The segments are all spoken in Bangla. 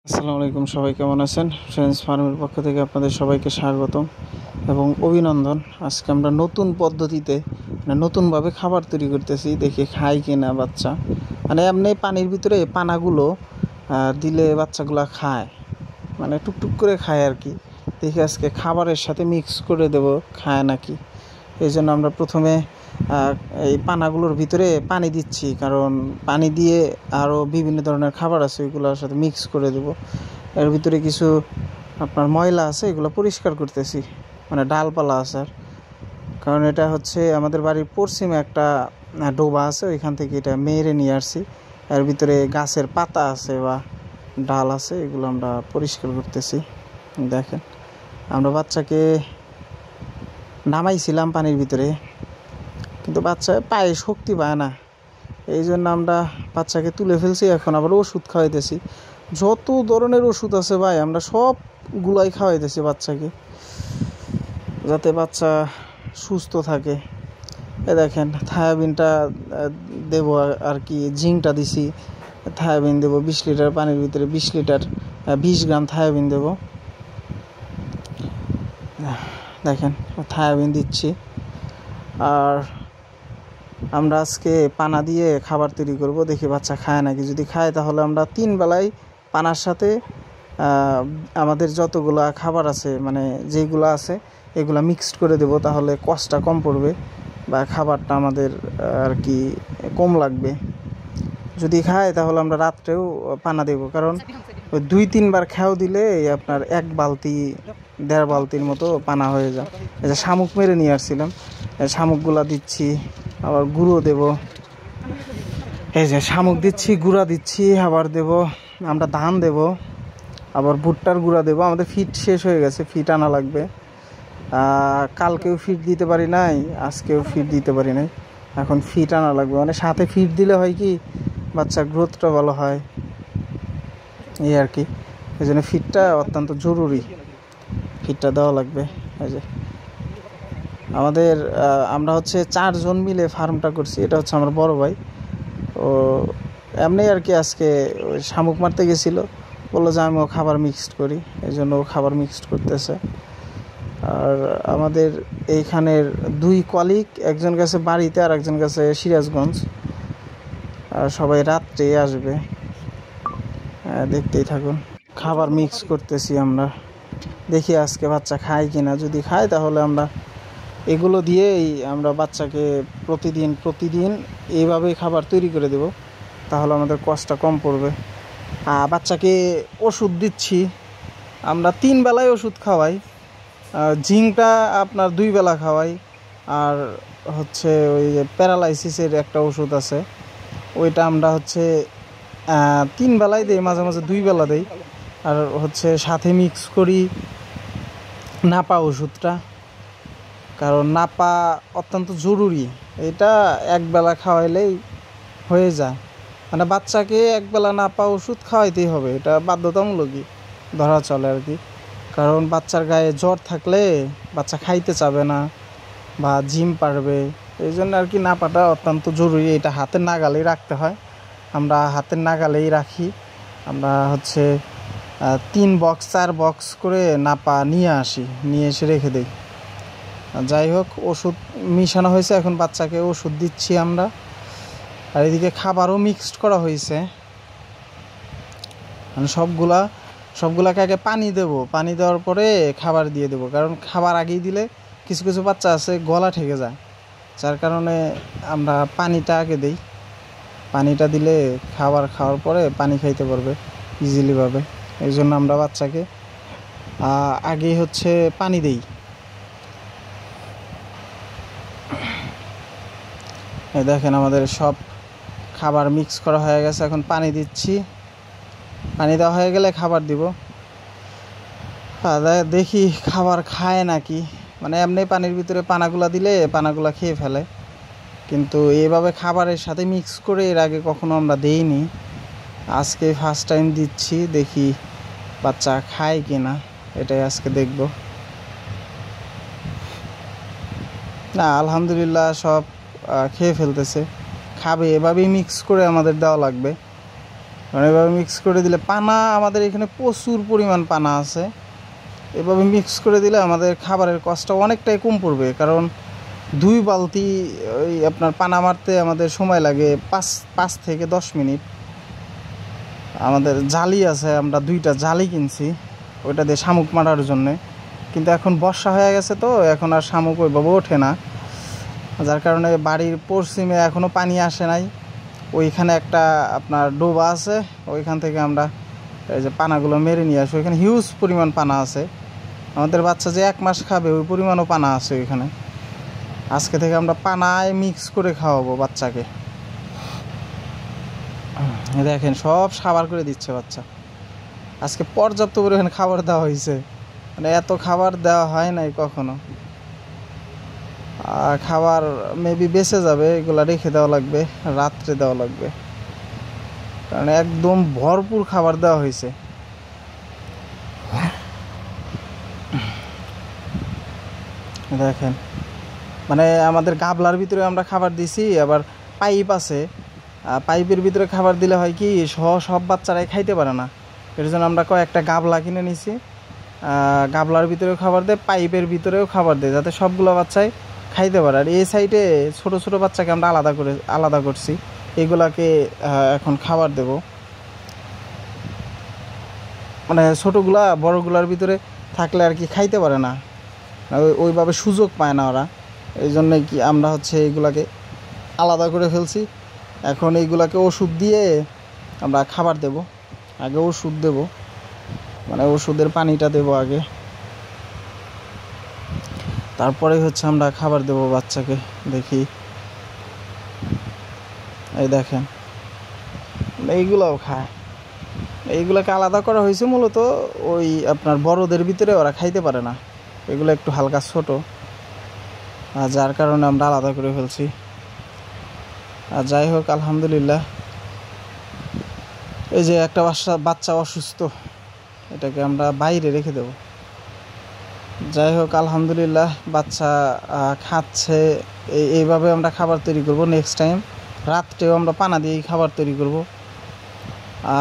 আসসালামু আলাইকুম, সবাই কেমন আছেন? ফ্রেন্ডস ফার্মের পক্ষ থেকে আপনাদের সবাইকে স্বাগতম এবং অভিনন্দন। আজকে আমরা নতুন পদ্ধতিতে নতুনভাবে খাবার তৈরি করতেছি, দেখি খায় কিনা বাচ্চা। এমনি পানির ভিতরে পানাগুলো দিলে বাচ্চাগুলো খায়, টুকটুক করে খায় আর কি। দেখি আজকে খাবারের সাথে মিক্স করে দেব, খায় নাকি। এই জন্য আমরা প্রথমে এই পানাগুলোর ভিতরে পানি দিচ্ছি, কারণ পানি দিয়ে আরও বিভিন্ন ধরনের খাবার আছে, ওইগুলোর সাথে মিক্স করে দেব। এর ভিতরে কিছু আপনার ময়লা আছে, এগুলো পরিষ্কার করতেছি, ডালপালা আছে। কারণ এটা হচ্ছে আমাদের বাড়ির পশ্চিমে একটা ডোবা আছে, ওইখান থেকে এটা মেরে নিয়ে আসছি। এর ভিতরে গাছের পাতা আছে বা ডাল আছে, এগুলো আমরা পরিষ্কার করতেছি। দেখেন, আমরা বাচ্চাকে নামাইছিলাম পানির ভিতরে, কিন্তু বাচ্চা পায়ে শক্তি পায় না, এই জন্য আমরা বাচ্চাকে তুলে ফেলছি। এখন আবার ওষুধ খাওয়াইতেছি, যত ধরনের ওষুধ আছে ভাই, আমরা সবগুলাই খাওয়াইতেছি বাচ্চাকে, যাতে বাচ্চা সুস্থ থাকে। দেখেন, থায়াবিনটা দেবো আর কি, জিঙ্কটা দিছি। থায়াবিন দেবো 20 লিটার পানির ভিতরে, 20 গ্রাম থায়াবিন দেবো। দেখেন, থায়াবিন দিচ্ছি। আর আমরা আজকে পানা দিয়ে খাবার তৈরি করব, দেখি বাচ্চা খায় নাকি। যদি খায় তাহলে আমরা 3 বেলায় পানার সাথে আমাদের যতগুলা খাবার আছে, যেগুলো আছে এগুলা মিক্সড করে দেব, তাহলে কষ্টটা কম পড়বে বা খাবারটা আমাদের আর কি কম লাগবে। যদি খায় তাহলে আমরা রাত্রেও পানা দেব, কারণ ওই 2-3 বার খেয়াও দিলে আপনার 1 বালতি 1.5 বালতির মতো পানা হয়ে যায়। এই যে শামুক মেরে নিয়ে আসছিলাম, শামুকগুলা দিচ্ছি। আবার গুঁড়ো দেব, এই যে শামুক দিচ্ছি, গুঁড়া দিচ্ছি। আবার দেব আমরা ধান দেব, আবার ভুট্টার গুঁড়া দেব। আমাদের ফিড শেষ হয়ে গেছে, ফিড আনা লাগবে। কালকেও ফিড দিতে পারি নাই, আজকেও ফিড দিতে পারি নাই, এখন ফিড আনা লাগবে। সাথে ফিড দিলে হয় কি, বাচ্চার গ্রোথটা ভালো হয়, এই আর কি। এই জন্য ফিডটা অত্যন্ত জরুরি, ফিডটা দেওয়া লাগবে। এই যে আমরা হচ্ছে 4 জন মিলে ফার্মটা করছি। এটা হচ্ছে আমার বড় ভাই, ও এমনি আর কি আজকে ওই শামুক মারতে গেছিলো, বললো যে আমিও খাবার মিক্সড করি, এই জন্য ও খাবার মিক্সড করতেছে। আর আমাদের এইখানের 2 কলিগ, একজন গেছে বাড়িতে আর একজন গেছে সিরাজগঞ্জ, আর সবাই রাত্রে আসবে। দেখতেই থাকুন, খাবার মিক্স করতেছি আমরা, দেখি আজকে বাচ্চা খায় কিনা। যদি খায় তাহলে আমরা এগুলো দিয়েই আমরা বাচ্চাকে প্রতিদিন এইভাবেই খাবার তৈরি করে দেব, তাহলে আমাদের কষ্টটা কম পড়বে। বাচ্চাকে ওষুধ দিচ্ছি, আমরা 3 বেলায় ওষুধ খাওয়াই। জিঙ্কটা আপনার 2 বেলা খাওয়াই, আর হচ্ছে ওই যে প্যারালাইসিসের একটা ওষুধ আছে, ওইটা আমরা হচ্ছে 3 বেলায় দিই, মাঝে মাঝে 2 বেলা দিই। আর হচ্ছে সাথে মিক্স করি নাপা ওষুধটা, কারণ নাপা অত্যন্ত জরুরি। এটা 1 বেলা খাওয়াইলেই হয়ে যায়, বাচ্চাকে 1 বেলা নাপা ওষুধ খাওয়াইতেই হবে, এটা বাধ্যতামূলকই ধরা চলে আর কি। কারণ বাচ্চার গায়ে জ্বর থাকলে বাচ্চা খাইতে চাবে না বা ঝিম পারবে, এই জন্য আর কি নাপাটা অত্যন্ত জরুরি। এটা হাতের নাগালেই রাখতে হয়, আমরা হাতের নাগালেই রাখি। আমরা হচ্ছে 3 বক্স 4 বক্স করে নাপা নিয়ে এসে রেখে দিই। যাই হোক, ওষুধ মিশানো হয়েছে, এখন বাচ্চাকে ওষুধ দিচ্ছি আমরা। আর এদিকে খাবারও মিক্সড করা হয়েছে, সবগুলাকে আগে পানি দেব, পানি দেওয়ার পরে খাবার দিয়ে দেব। কারণ খাবার আগেই দিলে কিছু কিছু বাচ্চা আছে গলা ঠেকে যায়, যার কারণে আমরা পানিটা আগে দিই। পানিটা দিলে খাবার খাওয়ার পরে পানি খাইতে পারবে ইজিলিভাবে, এই জন্য আমরা বাচ্চাকে আগেই হচ্ছে পানি দিই। দেখেন, আমাদের সব খাবার মিক্স করা হয়ে গেছে, এখন পানি দিচ্ছি। পানি দেওয়া হয়ে গেলে খাবার দিব। দেখি খাবার খায় নাকি। এমনি পানির ভিতরে পানাগুলা দিলে পানাগুলা খেয়ে ফেলে, কিন্তু এইভাবে খাবারের সাথে মিক্স করে এর আগে কখনো আমরা দেইনি, আজকে ফার্স্ট টাইম দিচ্ছি। দেখি বাচ্চা খায় কিনা, এটাই আজকে দেখব। না, আলহামদুলিল্লাহ সব খেয়ে ফেলতেছে, খাবে। এভাবেই মিক্স করে আমাদের দেওয়া লাগবে, কারণ এভাবে মিক্স করে দিলে পানা আমাদের এখানে প্রচুর পরিমাণ পানা আছে, এভাবে মিক্স করে দিলে আমাদের খাবারের কষ্টটা অনেকটাই কম পড়বে। কারণ 2 বালতি ওই আপনার পানা মারতে আমাদের সময় লাগে 5 থেকে 10 মিনিট। আমাদের জালি আছে, আমরা 2টা জালি কিনছি ওইটা দিয়ে শামুক মারার জন্যে, কিন্তু এখন বর্ষা হয়ে গেছে তো এখন আর শামুক ওইভাবে ওঠে না, যার কারণে বাড়ির পশ্চিমে এখনও পানি আসে নাই। ওইখানে একটা আপনার ডোবা আছে, ওইখান থেকে আমরা এই যে পানাগুলো মেরে নিয়ে আসি। ওইখানে হিউজ পরিমাণ পানা আছে, আমাদের বাচ্চা যে 1 মাস খাবে ওই পরিমাণও পানা আছে ওইখানে। আজকে থেকে আমরা পানায় মিক্স করে খাওয়াবো বাচ্চাকে। দেখেন সব সাবার করে দিচ্ছে বাচ্চা। আজকে পর্যাপ্ত পরিমাণে খাবার দেওয়া হয়েছে, মানে এত খাবার দেওয়া হয় নাই কখনো। খাবার মেবি বেঁচে যাবে, এগুলো রেখে দেওয়া লাগবে, রাত্রে দেওয়া লাগবে, কারণ একদম ভরপুর খাবার দেওয়া হয়েছে। দেখেন মানে আমাদের গাবলার ভিতরে আমরা খাবার দিছি, আবার পাইপ আছে, পাইপের ভিতরে খাবার দিলে হয় কি সব বাচ্চারাই খাইতে পারে না, এর জন্য আমরা কয়েকটা গাবলা কিনে নিছি। গাবলার ভিতরেও খাবার দেয়, পাইপের ভিতরেও খাবার দেয়, যাতে সবগুলো বাচ্চাই খাইতে পারে। আর এই সাইডে ছোট ছোট বাচ্চাকে আমরা আলাদা করছি, এগুলাকে এখন খাবার দেব। মানে ছোটোগুলা বড়গুলার ভিতরে থাকলে আর কি খাইতে পারে না, ওইভাবে সুযোগ পায় না ওরা, এই জন্যে কি আমরা হচ্ছে এইগুলাকে আলাদা করে ফেলছি। এখন এইগুলাকে ওষুধ দিয়ে আমরা খাবার দেব। আগে ওষুধ দেব, মানে ওষুধের পানিটা দেব আগে, তারপরে হচ্ছে আমরা খাবার দেব বাচ্চাকে। দেখি এই দেখেন এইগুলাও খায়। এইগুলাকে আলাদা করা হয়েছে মূলত ওই আপনার বড়দের ভিতরে ওরা খাইতে পারে না, এগুলো একটু হালকা ছোট, আর যার কারণে আমরা আলাদা করে ফেলছি। আর যাই হোক আলহামদুলিল্লাহ, এই যে একটা বাচ্চা অসুস্থ, এটাকে আমরা বাইরে রেখে দেব। যাই হোক আলহামদুলিল্লাহ বাচ্চা খাচ্ছে। এইভাবে আমরা খাবার তৈরি করব। নেক্সট টাইম রাত্রেও আমরা পানা দিয়েই খাবার তৈরি করব।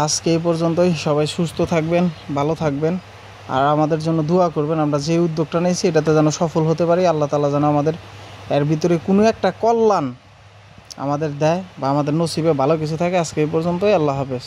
আজকে এই পর্যন্তই। সবাই সুস্থ থাকবেন, ভালো থাকবেন, আর আমাদের জন্য দোয়া করবেন। আমরা যে উদ্যোগটা নিয়েছি এটাতে যেন সফল হতে পারি, আল্লাহ তাআলা যেন আমাদের এর ভিতরে কোনো একটা কল্যাণ আমাদের দেয় বা আমাদের নসিবে ভালো কিছু থাকে। আজকে এই পর্যন্তই। আল্লাহ হাফেজ।